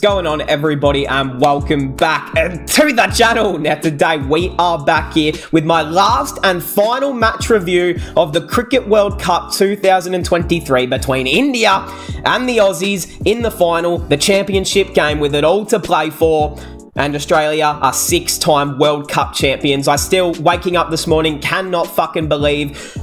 going on, everybody, and welcome back to the channel. Now today we are back here with my last and final match review of the Cricket World Cup 2023 between India and the Aussies in the final, the championship game with it all to play for. And Australia are 6-time World Cup champions. I still, waking up this morning, cannot fucking believe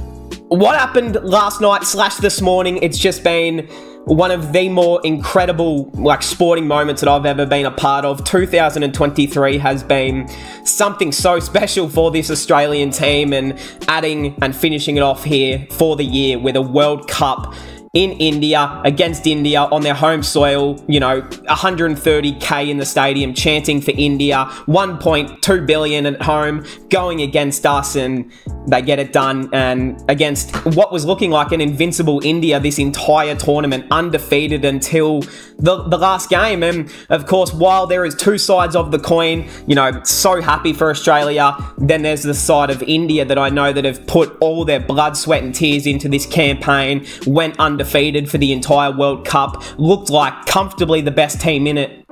what happened last night / this morning. It's just been one of the more incredible sporting moments that I've ever been a part of. 2023 has been something so special for this Australian team, and adding and finishing it off here for the year with a World Cup in India, against India on their home soil, you know, 130k in the stadium chanting for India, 1.2 billion at home going against us, and they get it done, and against what was looking like an invincible India this entire tournament, undefeated until the last game. And of course, while there is two sides of the coin, you know, so happy for Australia, then there's the side of India that I know that have put all their blood, sweat and tears into this campaign, went undefeated for the entire World Cup, looked like comfortably the best team in it.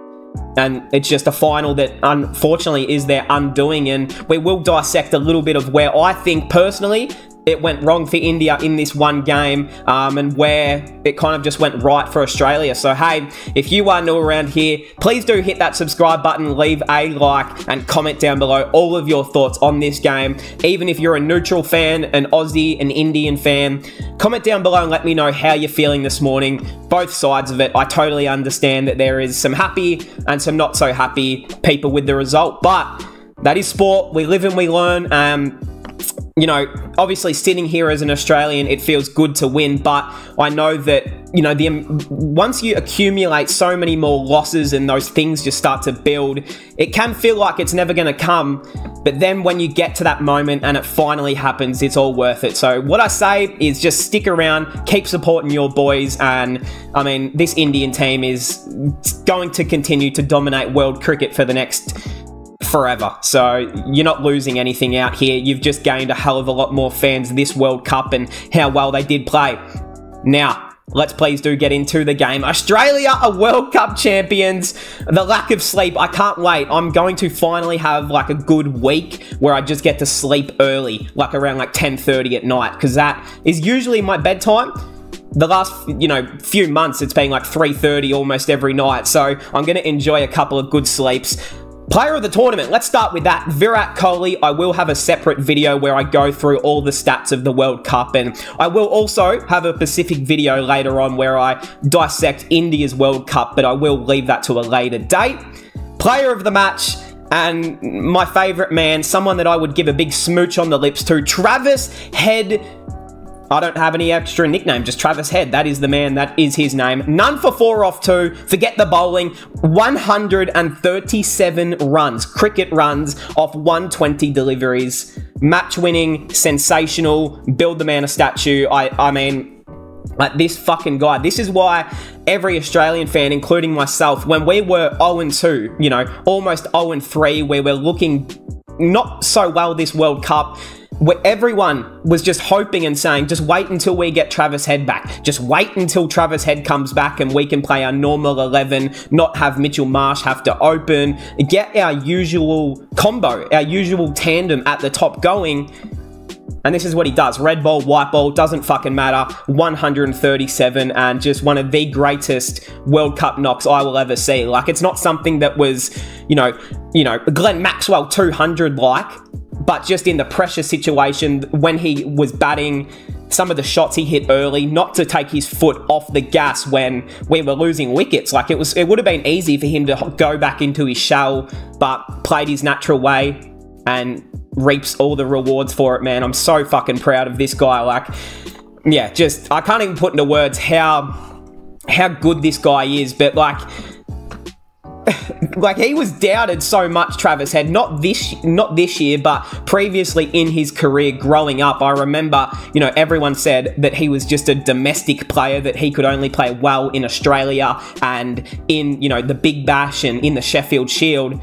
And it's just a final that unfortunately is their undoing, and we will dissect a little bit of where I think personally it went wrong for India in this one game, and where it kind of just went right for Australia. So hey, if you are new around here, please do hit that subscribe button, leave a like and comment down below all of your thoughts on this game. Even if you're a neutral fan, an Aussie, an Indian fan, comment down below and let me know how you're feeling this morning. Both sides of it. I totally understand that there is some happy and some not so happy people with the result, but that is sport. We live and we learn. You know, obviously sitting here as an Australian, it feels good to win, but I know that, you know, once you accumulate so many more losses and those things just start to build, it can feel like it's never going to come. But then when you get to that moment and it finally happens, it's all worth it. So what I say is just stick around, keep supporting your boys. And I mean, this Indian team is going to continue to dominate world cricket for the next forever. So you're not losing anything out here. You've just gained a hell of a lot more fans this World Cup and how well they did play. Now, let's please do get into the game. Australia are World Cup champions. The lack of sleep, I can't wait. I'm going to finally have like a good week where I just get to sleep early, like around like 10:30 at night, because that is usually my bedtime. The last, you know, few months, it's been like 3:30 almost every night. So I'm going to enjoy a couple of good sleeps. Player of the tournament, let's start with that. Virat Kohli. I will have a separate video where I go through all the stats of the World Cup, and I will also have a Pacific video later on where I dissect India's World Cup, but I will leave that to a later date. Player of the match, and my favourite man, someone that I would give a big smooch on the lips to, Travis Head. I don't have any extra nickname, just Travis Head. That is the man, that is his name. None for 4 off 2. Forget the bowling. 137 runs, cricket runs off 120 deliveries. Match winning, sensational, build the man a statue. I mean, like, this fucking guy. This is why every Australian fan, including myself, when we were 0-2, you know, almost 0-3, where we're looking not so well this World Cup, where everyone was just hoping and saying, just wait until we get Travis Head back. Just wait until Travis Head comes back and we can play our normal 11, not have Mitchell Marsh have to open, get our usual combo, our usual tandem at the top going. And this is what he does. Red ball, white ball, doesn't fucking matter. 137, and just one of the greatest World Cup knocks I will ever see. Like, it's not something that was, you know, Glenn Maxwell 200 like, but just in the pressure situation when he was batting, some of the shots he hit early, not to take his foot off the gas when we were losing wickets. Like, it would have been easy for him to go back into his shell, but played his natural way and reaps all the rewards for it, man. I'm so fucking proud of this guy. Like, yeah, just, I can't even put into words how good this guy is, but like he was doubted so much, Travis Head, not this year, but previously in his career growing up. I remember, you know, everyone said that he was just a domestic player, that he could only play well in Australia and in, you know, the Big Bash and in the Sheffield Shield.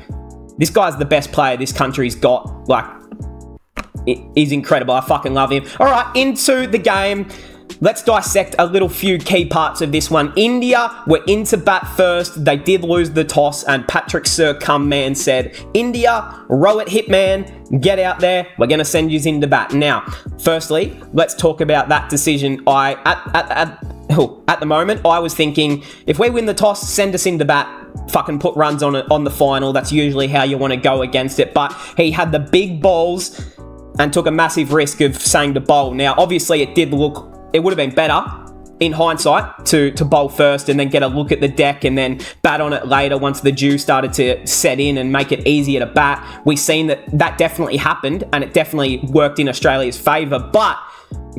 This guy's the best player this country's got. Like, he's incredible. I fucking love him. All right, into the game. let's dissect a little few key parts of this one. India were into bat first. They did lose the toss, and Patrick Sircumman said, India, row it, Hitman, get out there. We're going to send you into bat. Now, firstly, let's talk about that decision. At the moment, I was thinking, if we win the toss, send us into bat. Fucking put runs on it on the final. That's usually how you want to go against it. But he had the big balls and took a massive risk of saying to bowl. Now, obviously, it would have been better in hindsight to bowl first and then get a look at the deck and then bat on it later once the dew started to set in and make it easier to bat. We've seen that definitely happened, and it definitely worked in Australia's favour. But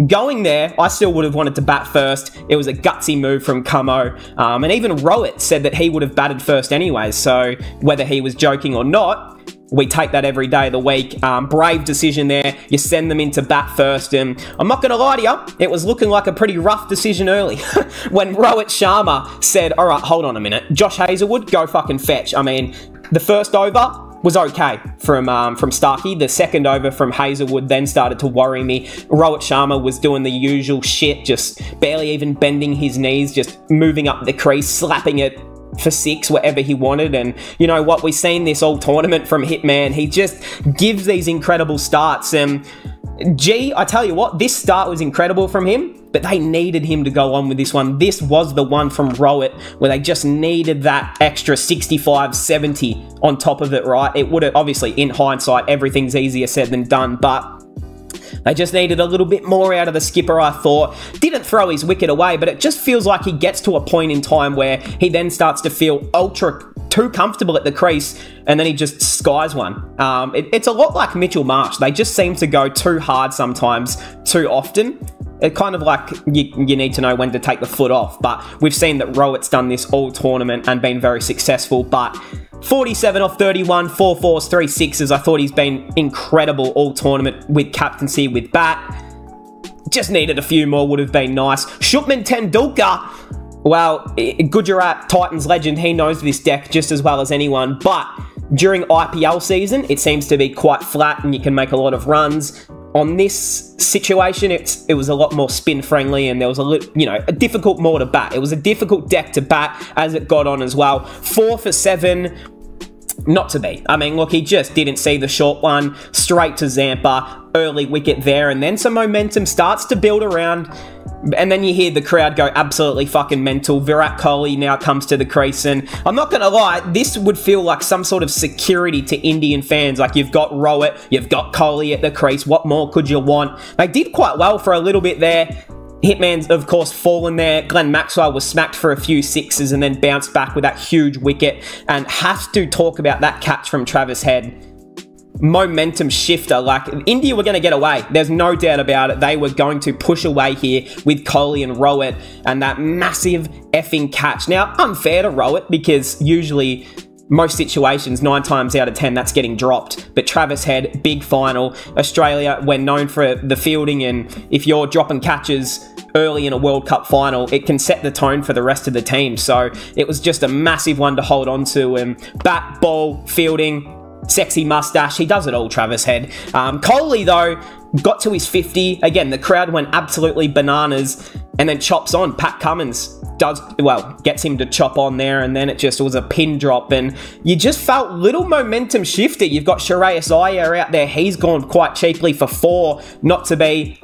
going there, I still would have wanted to bat first. It was a gutsy move from Camo. And even Rowett said that he would have batted first anyway. So whether he was joking or not, we take that every day of the week. Brave decision there. You send them into bat first. And I'm not going to lie to you, it was looking like a pretty rough decision early. When Rohit Sharma said, all right, hold on a minute. Josh Hazlewood, go fucking fetch. I mean, the first over was okay from Starkey. The second over from Hazlewood then started to worry me. Rohit Sharma was doing the usual shit, just barely even bending his knees, just moving up the crease, slapping it for six wherever he wanted. And you know what, we've seen this all tournament from Hitman. He just gives these incredible starts. And I tell you what, this start was incredible from him, but they needed him to go on with this one. This was the one from Rowett where they just needed that extra 65, 70 on top of it, right? It would have, obviously, in hindsight, everything's easier said than done, but they just needed a little bit more out of the skipper, I thought. Didn't throw his wicket away, but it just feels like he gets to a point in time where he then starts to feel too comfortable at the crease, and then he just skies one. It's a lot like Mitchell Marsh. They just seem to go too hard sometimes, too often. It's kind of like you need to know when to take the foot off. But we've seen that Rowett's done this all tournament and been very successful. But 47 off 31, 4 4s, 3 6s. I thought he's been incredible all tournament with captaincy, with bat. Just needed a few more, would have been nice. Shubman Tendulkar, well, Gujarat Titans legend, he knows this deck just as well as anyone. But during IPL season, it seems to be quite flat and you can make a lot of runs. On this situation, it was a lot more spin friendly, and there was a difficult more to bat. It was a difficult deck to bat as it got on as well. 4 for 7, not to be. I mean, look, he just didn't see the short one. Straight to Zampa, early wicket there, and then some momentum starts to build around. And then you hear the crowd go absolutely fucking mental. Virat Kohli now comes to the crease, and I'm not going to lie, this would feel like some sort of security to Indian fans. Like, you've got Rowett, you've got Kohli at the crease. What more could you want? They did quite well for a little bit there. Hitman's, of course, fallen there. Glenn Maxwell was smacked for a few sixes and then bounced back with that huge wicket. And have to talk about that catch from Travis Head. Momentum shifter. Like, India were going to get away. There's no doubt about it. They were going to push away here with Kohli and Rowett, and that massive effing catch. Now, unfair to Rowett, because usually most situations, 9 times out of 10, that's getting dropped. But Travis Head, big final. Australia, we're known for the fielding, and if you're dropping catches early in a World Cup final, it can set the tone for the rest of the team. So it was just a massive one to hold on to. And bat, ball, fielding, sexy mustache. He does it all, Travis Head. Kohli, though, got to his 50. Again, the crowd went absolutely bananas, and then chops on. Pat Cummins gets him to chop on there, and then it just was a pin drop, and you just felt little momentum shifter. You've got Shreyas Iyer out there. He's gone quite cheaply for 4, not to be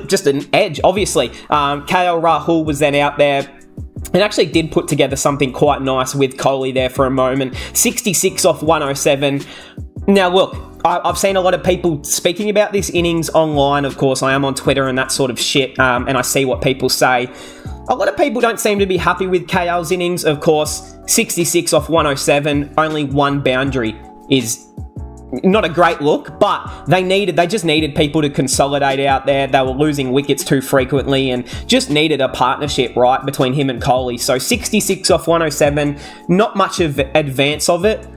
just an edge, obviously. KL Rahul was then out there and actually did put together something quite nice with Kohli there for a moment. 66 off 107. Now, look, I've seen a lot of people speaking about this innings online. Of course, I am on Twitter and that sort of shit, and I see what people say. A lot of people don't seem to be happy with KL's innings. Of course, 66 off 107, only 1 boundary is not a great look, but they just needed people to consolidate out there. They were losing wickets too frequently and just needed a partnership, right, between him and Kohli. So 66 off 107, not much of advance of it.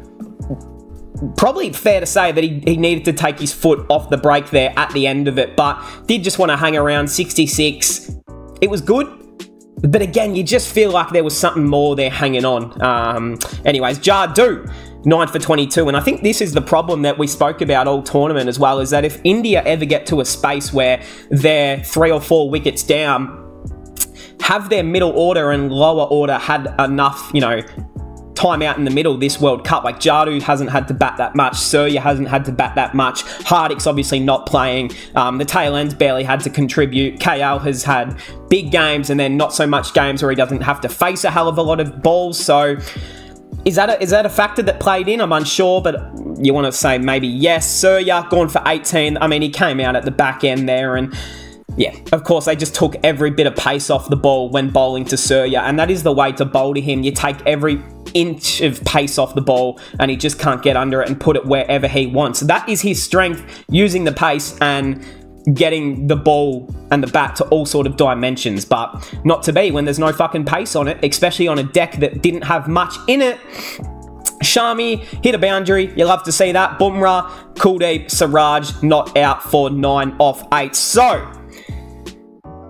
Probably fair to say that he needed to take his foot off the brake there at the end of it, but did just want to hang around. 66. It was good, but again, you just feel like there was something more there hanging on. Anyways, Jardu. 9 for 22. And I think this is the problem that we spoke about all tournament as well, is that if India ever get to a space where they're 3 or 4 wickets down, have their middle order and lower order had enough, you know, time out in the middle this World Cup. Like Jadu hasn't had to bat that much, Surya hasn't had to bat that much, Hardik's obviously not playing, the tail end's barely had to contribute, KL has had big games and then not so much games where he doesn't have to face a hell of a lot of balls. So is that a factor that played in? I'm unsure, but you want to say maybe yes. Surya gone for 18. I mean, he came out at the back end there, and yeah, of course, they just took every bit of pace off the ball when bowling to Surya, and that is the way to bowl to him. You take every inch of pace off the ball, and he just can't get under it and put it wherever he wants. That is his strength, using the pace and getting the ball and the bat to all sort of dimensions, but not to be when there's no fucking pace on it, especially on a deck that didn't have much in it. Shami hit a boundary. You love to see that. Bumrah, Kuldeep, Siraj not out for 9 off 8. So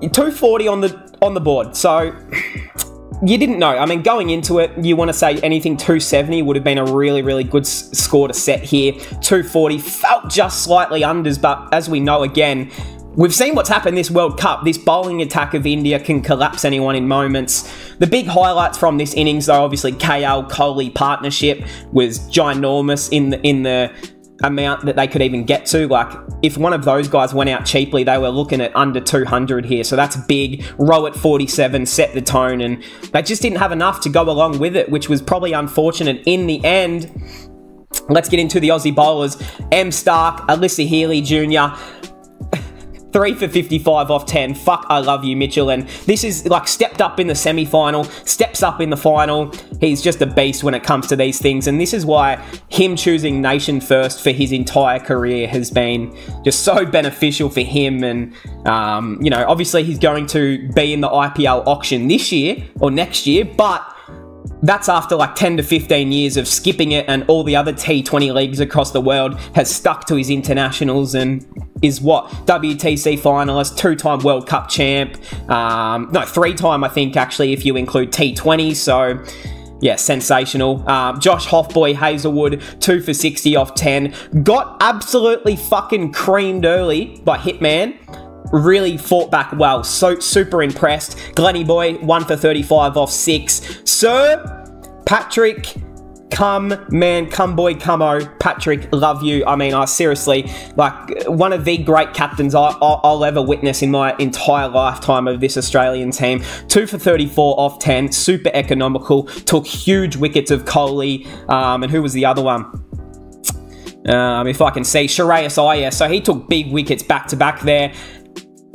240 on the board. So you didn't know. I mean, going into it, you want to say anything 270 would have been a really, really good score to set here. 240 felt just slightly unders, but as we know, again, we've seen what's happened this World Cup. This bowling attack of India can collapse anyone in moments. The big highlights from this innings, though, obviously KL-Kohli partnership was ginormous in the amount that they could even get to. Like, if one of those guys went out cheaply, they were looking at under 200 here, so that's big. Row at 47 set the tone, and they just didn't have enough to go along with it, which was probably unfortunate in the end. Let's get into the Aussie bowlers. M. Stark, Alyssa Healy Jr., 3 for 55 off 10. Fuck, I love you, Mitchell. And this is like stepped up in the semi-final, steps up in the final. He's just a beast when it comes to these things. And this is why him choosing nation first for his entire career has been just so beneficial for him. And, you know, obviously he's going to be in the IPL auction this year or next year, but that's after like 10 to 15 years of skipping it, and all the other T20 leagues across the world has stuck to his internationals and is what? WTC finalist, 2-time World Cup champ, no, 3-time I think actually if you include T20, so yeah, sensational. Josh Hoffboy Hazelwood, 2 for 60 off 10, got absolutely fucking creamed early by Hitman. Really fought back well. So super impressed. Glenny Boy, 1 for 35 off 6. Sir Patrick, come boy, Patrick, love you. I mean, I seriously, like, one of the great captains I'll ever witness in my entire lifetime of this Australian team. 2 for 34 off 10, super economical, took huge wickets of Kohli, and who was the other one? If I can see, Shreyas Iyer. So he took big wickets back to back there.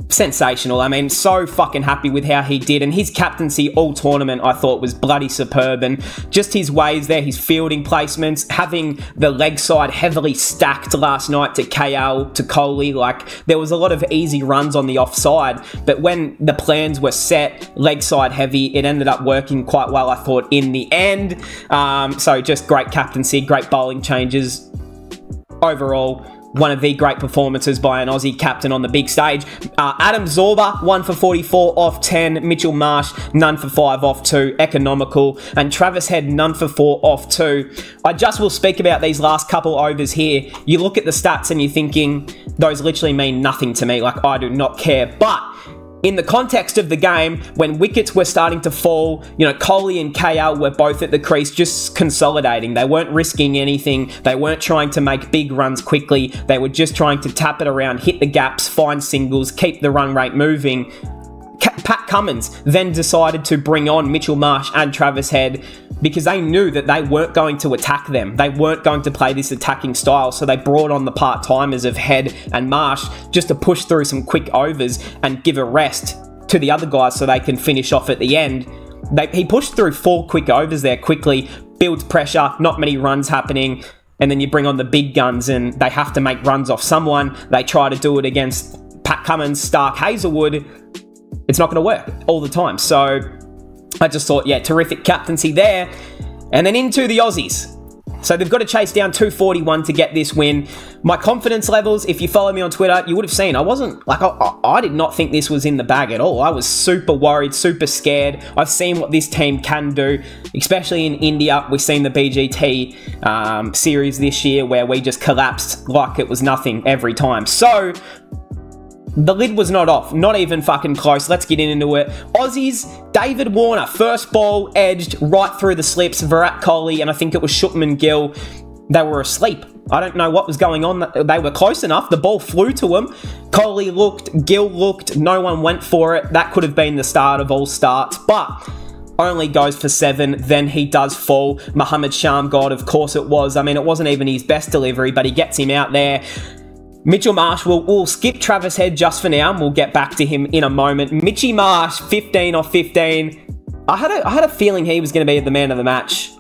Sensational. I mean, so fucking happy with how he did, and his captaincy all tournament I thought was bloody superb, and just his ways there, his fielding placements, having the leg side heavily stacked last night to KL, to Kohli. Like, there was a lot of easy runs on the offside, but when the plans were set, leg side heavy, it ended up working quite well, I thought, in the end. So just great captaincy, great bowling changes. Overall, one of the great performances by an Aussie captain on the big stage. Adam Zorba, 1 for 44 off 10. Mitchell Marsh, none for 5 off 2. Economical. And Travis Head, none for 4 off 2. I just will speak about these last couple overs here. You look at the stats and you're thinking, those literally mean nothing to me. Like, I do not care. But in the context of the game, when wickets were starting to fall, you know, Kohli and KL were both at the crease just consolidating. They weren't risking anything. They weren't trying to make big runs quickly. They were just trying to tap it around, hit the gaps, find singles, keep the run rate moving. Pat Cummins then decided to bring on Mitchell Marsh and Travis Head because they knew that they weren't going to attack them. They weren't going to play this attacking style, so they brought on the part-timers of Head and Marsh just to push through some quick overs and give a rest to the other guys so they can finish off at the end. He pushed through 4 quick overs there quickly, builds pressure, not many runs happening, and then you bring on the big guns and they have to make runs off someone. They try to do it against Pat Cummins, Stark, Hazelwood. It's not going to work all the time. So I just thought, yeah, terrific captaincy there. And then into the Aussies. So they've got to chase down 241 to get this win. My confidence levels, if you follow me on Twitter, you would have seen I wasn't, like, I did not think this was in the bag at all. I was super worried, super scared. I've seen what this team can do, especially in India. We've seen the BGT series this year where we just collapsed like it was nothing every time. So the lid was not off, not even fucking close. Let's get into it. Aussies, David Warner, first ball edged right through the slips. Virat Kohli, and I think it was Shubman Gill, they were asleep. I don't know what was going on. They were close enough. The ball flew to them. Kohli looked, Gill looked, no one went for it. That could have been the start of all starts, but only goes for 7, then he does fall. Mohammad Shamgod, of course it was. I mean, it wasn't even his best delivery, but he gets him out there. Mitchell Marsh, we'll skip Travis Head just for now, and we'll get back to him in a moment. Mitchy Marsh, 15 off 15. I had a feeling he was going to be the man of the match.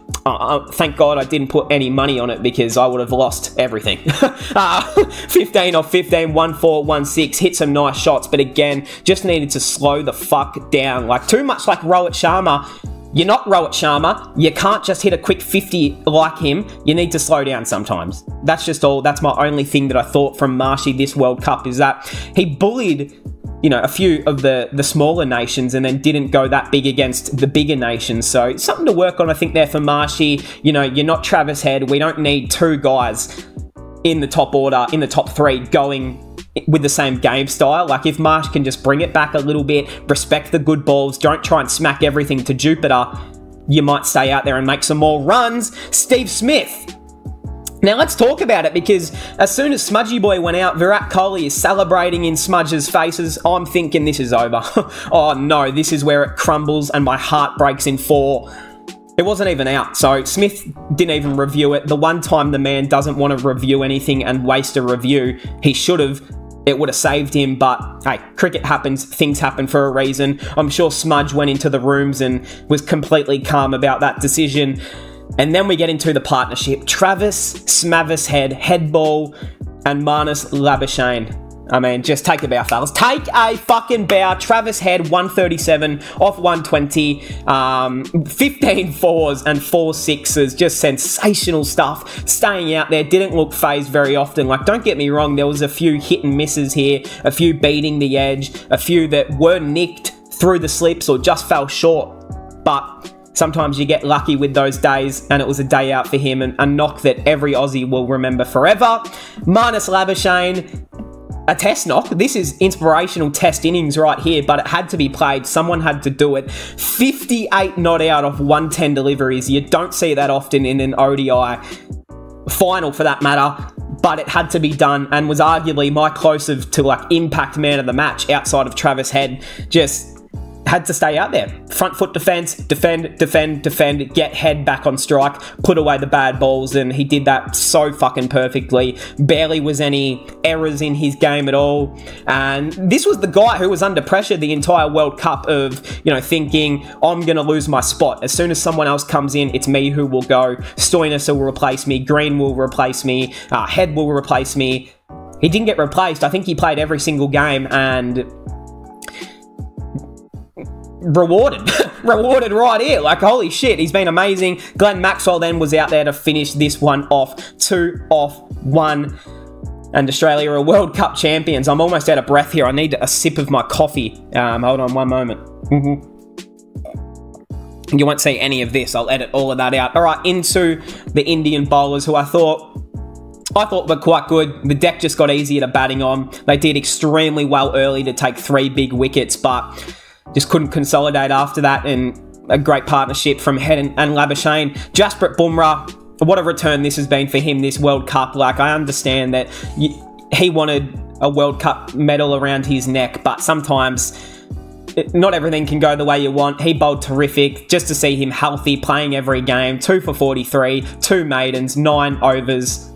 Thank God I didn't put any money on it because I would have lost everything. 15 off 15, 1-4, 1-6, hit some nice shots, but again, just needed to slow the fuck down. Like, too much like Rohit Sharma. You're not Rohit Sharma. You can't just hit a quick 50 like him. You need to slow down sometimes. That's just all. That's my only thing that I thought from Marshy this World Cup, is that he bullied, you know, a few of the smaller nations and then didn't go that big against the bigger nations. So it's something to work on, I think, there for Marshy. You know, you're not Travis Head. We don't need 2 guys in the top order, in the top 3, going with the same game style. Like, if Marsh can just bring it back a little bit, respect the good balls, don't try and smack everything to Jupiter, you might stay out there and make some more runs. Steve Smith. Now let's talk about it, because as soon as Smudgy Boy went out, Virat Kohli is celebrating in Smudge's faces. I'm thinking this is over. Oh no, this is where it crumbles and my heart breaks in 4. It wasn't even out, so Smith didn't even review it. The one time the man doesn't want to review anything and waste a review, he should have. It would have saved him, but hey, cricket happens, things happen for a reason. I'm sure Smudge went into the rooms and was completely calm about that decision. And then we get into the partnership. Travis Smavis Head ball, and Marnus Labuschagne. I mean, just take a bow, fellas. Take a fucking bow. Travis Head, 137 off 120. 15 fours and 4 sixes. Just sensational stuff. Staying out there. Didn't look phased very often. Like, don't get me wrong. There was a few hit and misses here. A few beating the edge. A few that were nicked through the slips or just fell short. But sometimes you get lucky with those days, and it was a day out for him. And a knock that every Aussie will remember forever. Marnus Labuschagne, a test knock. This is inspirational test innings right here, but it had to be played. Someone had to do it. 58 not out of 110 deliveries. You don't see that often in an ODI final, for that matter, but it had to be done, and was arguably my closest to, like, impact man of the match outside of Travis Head. Just had to stay out there. Front foot defense, defend, get Head back on strike, put away the bad balls, and he did that so fucking perfectly. Barely was any errors in his game at all. And this was the guy who was under pressure the entire World Cup of, you know, thinking, I'm going to lose my spot. As soon as someone else comes in, it's me who will go. Stoinis will replace me. Green will replace me. Head will replace me. He didn't get replaced. I think he played every single game, and rewarded right here. Like, holy shit, he's been amazing. Glenn Maxwell then was out there to finish this one off. 2 off 1. And Australia are World Cup champions. I'm almost out of breath here. I need a sip of my coffee. Hold on one moment. You won't see any of this. I'll edit all of that out. All right, into the Indian bowlers, who I thought were quite good. The deck just got easier to batting on. They did extremely well early to take 3 big wickets, but just couldn't consolidate after that, and a great partnership from Head and Labuschagne. Jasprit Bumrah, what a return this has been for him this World Cup. Like, I understand that he wanted a World Cup medal around his neck, but sometimes not everything can go the way you want. He bowled terrific. Just to see him healthy, playing every game. 2 for 43, 2 maidens, 9 overs.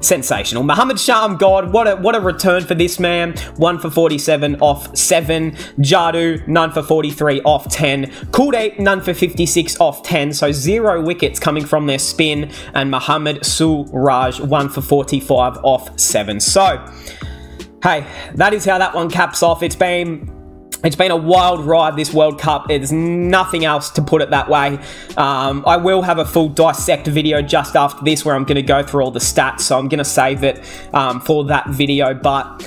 Sensational. Mohammad Shamgod, what a return for this man. 1 for 47 off 7. Jadu, none for 43 off 10. Kuldeep, none for 56 off 10. So 0 wickets coming from their spin. And Mohammad Suraj, 1 for 45 off 7. So, hey, that is how that one caps off. It's been It's been a wild ride, this World Cup. There's nothing else to put it that way. I will have a full dissect video just after this where I'm going to go through all the stats, so I'm going to save it for that video. But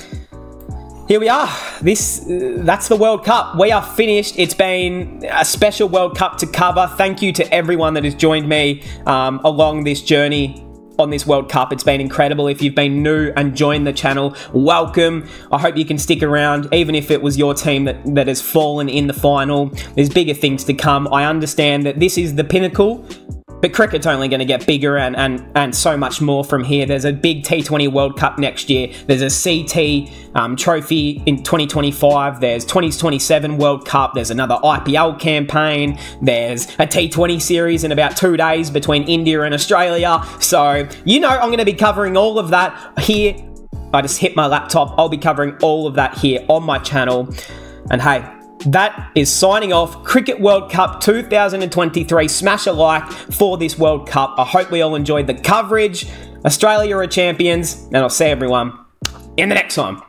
here we are. That's the World Cup. We are finished. It's been a special World Cup to cover. Thank you to everyone that has joined me along this journey on this World Cup. It's been incredible. If you've been new and joined the channel, welcome. I hope you can stick around, even if it was your team that has fallen in the final. There's bigger things to come. I understand that this is the pinnacle, but cricket's only going to get bigger and so much more from here. There's a big T20 World Cup next year. There's a CT trophy in 2025. There's 2027 World Cup. There's another IPL campaign. There's a T20 series in about 2 days between India and Australia. So, you know, I'm going to be covering all of that here. I just hit my laptop. I'll be covering all of that here on my channel. And hey, that is signing off Cricket World Cup 2023. Smash a like for this World Cup. I hope we all enjoyed the coverage. Australia are champions, and I'll see everyone in the next time.